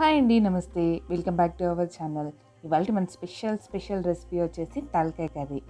Hi అండి, నమస్తే. Welcome back to our channel. ఇవాళ మన స్పెషల్ రెసిపీ వచ్చేసి తలకాయ కర్రీ.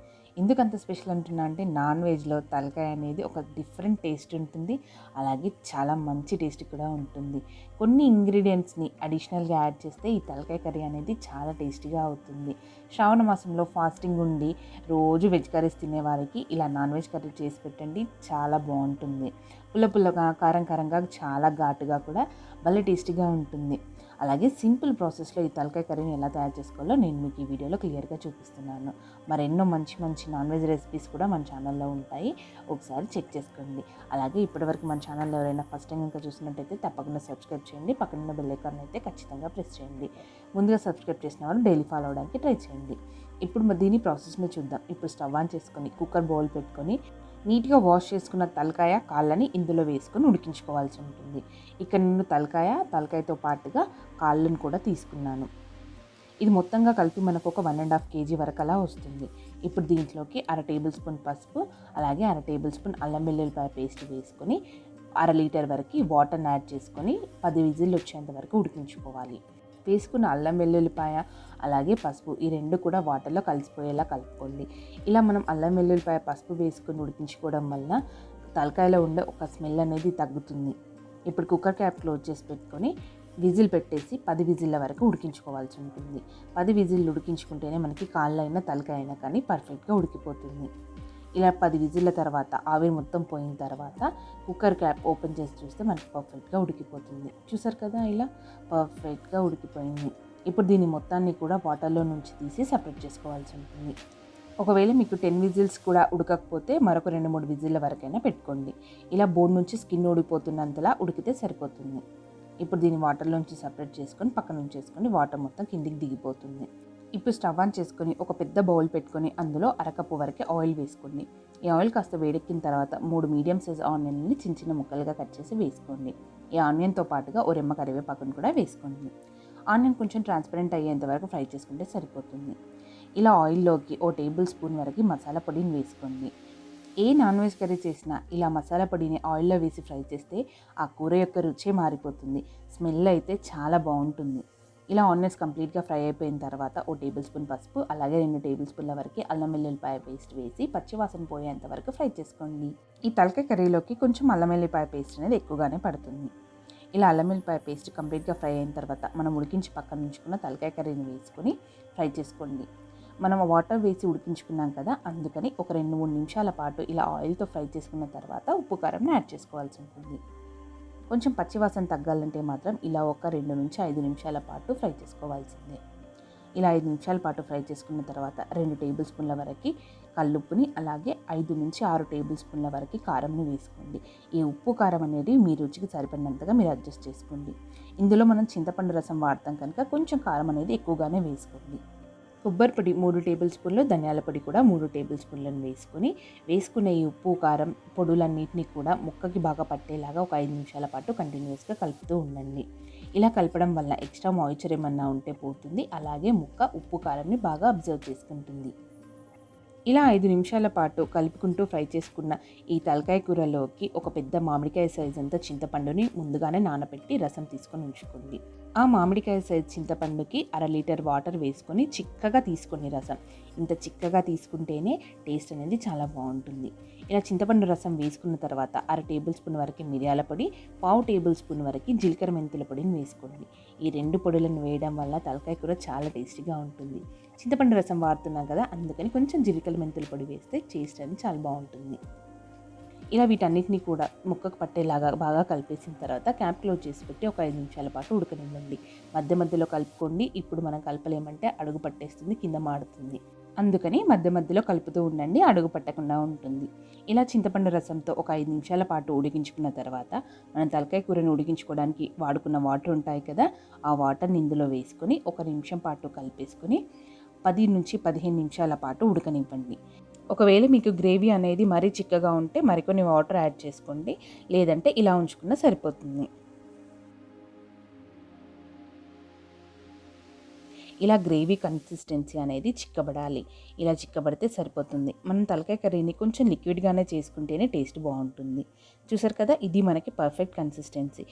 ఎందుకంత స్పెషల్ అంటున్నా అంటే నాన్ వెజ్లో తలకాయ అనేది ఒక డిఫరెంట్ టేస్ట్ ఉంటుంది, అలాగే చాలా మంచి టేస్ట్ కూడా ఉంటుంది. కొన్ని ఇంగ్రీడియంట్స్ని అడిషనల్గా యాడ్ చేస్తే ఈ తలకాయ కర్రీ అనేది చాలా టేస్టీగా అవుతుంది. శ్రావణ మాసంలో ఫాస్టింగ్ ఉండి రోజు వెజ్ కర్రీస్ తినే వారికి ఇలా నాన్ వెజ్ కర్రీ చేసి పెట్టండి, చాలా బాగుంటుంది. పుల్లగా కారంగా చాలా ఘాటుగా కూడా భలే టేస్టీగా ఉంటుంది. అలాగే సింపుల్ ప్రాసెస్లో ఈ తలకాయ కర్రీని ఎలా తయారు చేసుకోవాలో నేను మీకు ఈ వీడియోలో క్లియర్గా చూపిస్తున్నాను. మరెన్నో మంచి నాన్ వెజ్ రెసిపీస్ కూడా మన ఛానల్లో ఉంటాయి, ఒకసారి చెక్ చేసుకోండి. అలాగే ఇప్పటివరకు మన ఛానల్లో ఎవరైనా ఫస్ట్ టైం ఇంకా చూసినట్టయితే తప్పకుండా సబ్స్క్రైబ్ చేయండి. పక్కన బెల్ ఐకాన్ అయితే ఖచ్చితంగా ప్రెస్ చేయండి. ముందుగా సబ్స్క్రైబ్ చేసిన వాళ్ళు డైలీ ఫాలో అవడానికి ట్రై చేయండి. ఇప్పుడు దీని ప్రాసెస్ని చూద్దాం. ఇప్పుడు స్టవ్ ఆన్ చేసుకొని కుక్కర్ బౌల్ పెట్టుకొని నీట్గా వాష్ చేసుకున్న తలకాయ కాళ్ళని ఇందులో వేసుకొని ఉడికించుకోవాల్సి ఉంటుంది. ఇక్కడ నేను తలకాయతో పాటుగా కాళ్ళను కూడా తీసుకున్నాను. ఇది మొత్తంగా కలిపి మనకు ఒక 1.5 kg వరకు అలా వస్తుంది. ఇప్పుడు దీంట్లోకి 1/2 టేబుల్ స్పూన్ పసుపు, అలాగే 1/2 టేబుల్ స్పూన్ అల్లం వెల్లుల్లిపాయ పేస్ట్ వేసుకొని 1/2 లీటర్ వరకు వాటర్ని యాడ్ చేసుకొని 10 విజిల్లు వచ్చేంత వరకు ఉడికించుకోవాలి. వేసుకున్న అల్లం వెల్లుల్లిపాయ అలాగే పసుపు ఈ రెండు కూడా వాటర్లో కలిసిపోయేలా కలుపుకోండి. ఇలా మనం అల్లం వెల్లుల్లిపాయ పసుపు వేసుకొని ఉడికించుకోవడం వలన తలకాయలో ఉండే ఒక స్మెల్ అనేది తగ్గుతుంది. ఇప్పుడు కుక్కర్ క్యాప్ క్లోజ్ చేసి పెట్టుకొని విజిల్ పెట్టేసి 10 విజిల్ల వరకు ఉడికించుకోవాల్సి ఉంటుంది. 10 విజిల్లు ఉడికించుకుంటేనే మనకి కాళ్ళైనా తలకాయ అయినా కానీ పర్ఫెక్ట్గా ఉడికిపోతుంది. ఇలా 10 విజిల్ల తర్వాత ఆవిరి మొత్తం పోయిన తర్వాత కుక్కర్ క్యాప్ ఓపెన్ చేసి చూస్తే మనకి పర్ఫెక్ట్గా ఉడికిపోతుంది. చూసారు కదా, ఇలా పర్ఫెక్ట్గా ఉడికిపోయింది. ఇప్పుడు దీన్ని మొత్తాన్ని కూడా వాటర్లో నుంచి తీసి సపరేట్ చేసుకోవాల్సి ఉంటుంది. ఒకవేళ మీకు 10 విజిల్స్ కూడా ఉడకకపోతే మరొక 2-3 విజిల్ల వరకైనా పెట్టుకోండి. ఇలా బోన్ నుంచి స్కిన్ ఊడిపోతున్నంతలా ఉడికితే సరిపోతుంది. ఇప్పుడు దీన్ని వాటర్లోంచి సపరేట్ చేసుకొని పక్కన ఉంచేసుకొని వాటర్ మొత్తం కిందికి దిగిపోతుంది. ఇప్పుడు స్టవ్ ఆన్ చేసుకొని ఒక పెద్ద బౌల్ పెట్టుకొని అందులో 1/2 కప్పు వరకు ఆయిల్ వేసుకోండి. ఈ ఆయిల్ కాస్త వేడెక్కిన తర్వాత 3 మీడియం సైజ్ ఆనియన్ని చిన్న ముక్కలుగా కట్ చేసి వేసుకోండి. ఈ ఆనియన్తో పాటుగా ఓ రెమ్మ కరివేపాకును కూడా వేసుకోండి. ఆనియన్ కొంచెం ట్రాన్స్పరెంట్ అయ్యేంత వరకు ఫ్రై చేసుకుంటే సరిపోతుంది. ఇలా ఆయిల్లోకి ఓ టేబుల్ స్పూన్ వరకు మసాలా పొడిని వేసుకోండి. ఏ నాన్ వెజ్ కర్రీ చేసినా ఇలా మసాలా పొడిని ఆయిల్లో వేసి ఫ్రై చేస్తే ఆ కూర యొక్క రుచే మారిపోతుంది. స్మెల్ అయితే చాలా బాగుంటుంది. ఇలా ఆనియన్స్ కంప్లీట్గా ఫ్రై అయిపోయిన తర్వాత ఓ టేబుల్ స్పూన్ పసుపు అలాగే 2 టేబుల్ స్పూన్ల వరకు అల్లం వెల్లుల్లిపాయ పేస్ట్ వేసి పచ్చివాసన పోయేంత వరకు ఫ్రై చేసుకోండి. ఈ తలకాయ కర్రీలోకి కొంచెం అల్లం వెల్లుల్లిపాయ పేస్ట్ అనేది ఎక్కువగానే పడుతుంది. ఇలా అల్లం వెల్లుల్లిపాయ పేస్ట్ కంప్లీట్గా ఫ్రై అయిన తర్వాత మనం ఉడికించి పక్కన ఉంచుకున్న తలకాయ కర్రీని వేసుకొని ఫ్రై చేసుకోండి. మనం వాటర్ వేసి ఉడికించుకున్నాం కదా, అందుకని ఒక 2-3 నిమిషాల పాటు ఇలా ఆయిల్తో ఫ్రై చేసుకున్న తర్వాత ఉప్పు కారంని యాడ్ చేసుకోవాల్సి ఉంటుంది. కొంచెం పచ్చివాసన తగ్గాలంటే మాత్రం ఇలా ఒక 2 నుంచి 5 నిమిషాల పాటు ఫ్రై చేసుకోవాల్సిందే. ఇలా 5 నిమిషాల పాటు ఫ్రై చేసుకున్న తర్వాత 2 టేబుల్ స్పూన్ల వరకు కల్లుప్పుని అలాగే 5 నుంచి 6 టేబుల్ స్పూన్ల వరకు కారంని వేసుకోండి. ఈ ఉప్పు కారం అనేది మీ రుచికి సరిపడినంతగా మీరు అడ్జస్ట్ చేసుకోండి. ఇందులో మనం చింతపండు రసం వాడతాం కనుక కొంచెం కారం అనేది ఎక్కువగానే వేసుకోండి. కొబ్బరి పొడి 3 టేబుల్ స్పూన్లు, ధనియాల పొడి కూడా 3 టేబుల్ స్పూన్లను వేసుకునే ఈ ఉప్పు కారం పొడులన్నింటినీ కూడా ముక్కకి బాగా పట్టేలాగా ఒక 5 నిమిషాల పాటు కంటిన్యూస్గా కలుపుతూ ఉండండి. ఇలా కలపడం వల్ల ఎక్స్ట్రా మాయిశ్చర్ ఏమన్నా ఉంటే పోతుంది, అలాగే ముక్క ఉప్పు కారంని బాగా అబ్జర్వ్ చేసుకుంటుంది. ఇలా 5 నిమిషాల పాటు కలుపుకుంటూ ఫ్రై చేసుకున్న ఈ తలకాయ కూరలోకి ఒక పెద్ద మామిడికాయ సైజ్ అంతా చింతపండుని ముందుగానే నానబెట్టి రసం తీసుకొని ఉంచుకోండి. ఆ మామిడికాయ సైజ్ చింతపండుకి 1/2 లీటర్ వాటర్ వేసుకొని చిక్కగా తీసుకొని రసం. ఇంత చిక్కగా తీసుకుంటేనే టేస్ట్ అనేది చాలా బాగుంటుంది. ఇలా చింతపండు రసం వేసుకున్న తర్వాత 1/2 టేబుల్ స్పూన్ వరకు మిరియాల పొడి, 1/4 టేబుల్ స్పూన్ వరకు జీలకర్ర మెంతుల పొడిని వేసుకోండి. ఈ 2 పొడులను వేయడం వల్ల తలకాయ కూర చాలా టేస్టీగా ఉంటుంది. చింతపండు రసం వాడుతున్నాం కదా, అందుకని కొంచెం జీలకర్ర మెంతుల పొడి వేస్తే టేస్ట్ అనేది చాలా బాగుంటుంది. ఇలా వీటన్నిటిని కూడా ముక్కకు పట్టేలాగా బాగా కలిపేసిన తర్వాత క్యాప్ క్లోజ్ చేసి పెట్టి ఒక 5 నిమిషాల పాటు ఉడకనివ్వండి. మధ్యలో కలుపుకోండి. ఇప్పుడు మనం కలపలేమంటే అడుగు పట్టేస్తుంది, కింద మాడుతుంది. అందుకని మధ్యలో కలుపుతూ ఉండండి, అడుగు పట్టకుండా ఉంటుంది. ఇలా చింతపండు రసంతో ఒక 5 నిమిషాల పాటు ఉడికించుకున్న తర్వాత మనం తలకాయ కూరను ఉడికించుకోవడానికి వాడుకున్న వాటర్ ఉంటాయి కదా, ఆ వాటర్ని ఇందులో వేసుకొని 1 నిమిషం పాటు కలిపేసుకొని 10 నుంచి 15 నిమిషాల పాటు ఉడకనివ్వండి. ఒకవేళ మీకు గ్రేవీ అనేది మరీ చిక్కగా ఉంటే మరికొన్ని వాటర్ యాడ్ చేసుకోండి, లేదంటే ఇలా ఉంచుకున్నా సరిపోతుంది. ఇలా గ్రేవీ కన్సిస్టెన్సీ అనేది చిక్కబడాలి. ఇలా చిక్కబడితే సరిపోతుంది. మనం తలకాయ కర్రీని కొంచెం లిక్విడ్గానే చేసుకుంటేనే టేస్ట్ బాగుంటుంది. చూసారు కదా, ఇది మనకి పర్ఫెక్ట్ కన్సిస్టెన్సీ.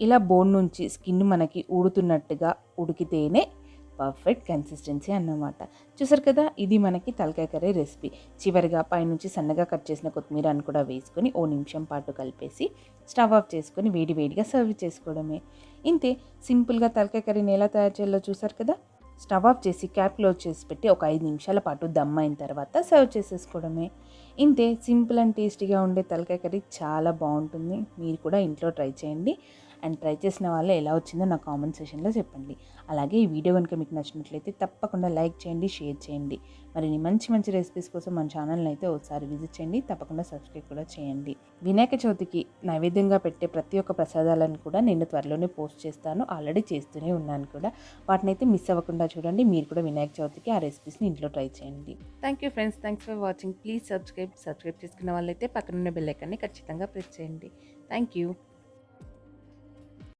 ఇలా బోన్ నుంచి స్కిన్ మనకి ఊడుతున్నట్టుగా ఉడికితేనే పర్ఫెక్ట్ కన్సిస్టెన్సీ అన్నమాట. చూసారు కదా, ఇది మనకి తలకాయ కర్రీ రెసిపీ. చివరిగా పైనుంచి సన్నగా కట్ చేసిన కొత్తిమీరను కూడా వేసుకొని ఓ నిమిషం పాటు కలిపేసి స్టవ్ ఆఫ్ చేసుకొని వేడి వేడిగా సర్వ్ చేసుకోవడమే. ఇంతే, సింపుల్గా తలకాయ కర్రీని ఎలా తయారు చేయాలో చూసారు కదా. స్టవ్ ఆఫ్ చేసి క్యాప్ క్లోజ్ చేసి పెట్టి ఒక 5 నిమిషాల పాటు దమ్ అయిన తర్వాత సర్వ్ చేసేసుకోవడమే. ఇంతే, సింపుల్ అండ్ టేస్టీగా ఉండే తలకాయ కర్రీ చాలా బాగుంటుంది. మీరు కూడా ఇంట్లో ట్రై చేయండి. అండ్ ట్రై చేసిన వాళ్ళు ఎలా వచ్చిందో నా కామెంట్ సెక్షన్లో చెప్పండి. అలాగే ఈ వీడియో కనుక మీకు నచ్చినట్లయితే తప్పకుండా లైక్ చేయండి, షేర్ చేయండి. మరిన్ని మంచి మంచి రెసిపీస్ కోసం మన ఛానల్ని అయితే ఒకసారి విజిట్ చేయండి. తప్పకుండా సబ్స్క్రైబ్ కూడా చేయండి. వినాయక చవితికి నైవేద్యంగా పెట్టే ప్రతి ఒక్క ప్రసాదాలను కూడా నేను త్వరలోనే పోస్ట్ చేస్తాను. ఆల్రెడీ చేస్తూనే ఉన్నాను కూడా. వాటిని అయితే మిస్ అవ్వకుండా చూడండి. మీరు కూడా వినాయక చవితికి ఆ రెసిపీస్ని ఇంట్లో ట్రై చేయండి. Thank you friends, thanks for watching. Please subscribe చేసుకున్న వాళ్ళైతే పక్కనున్న బెల్ ఐకాన్ని ఖచ్చితంగా ప్రెస్ చేయండి. Thank you.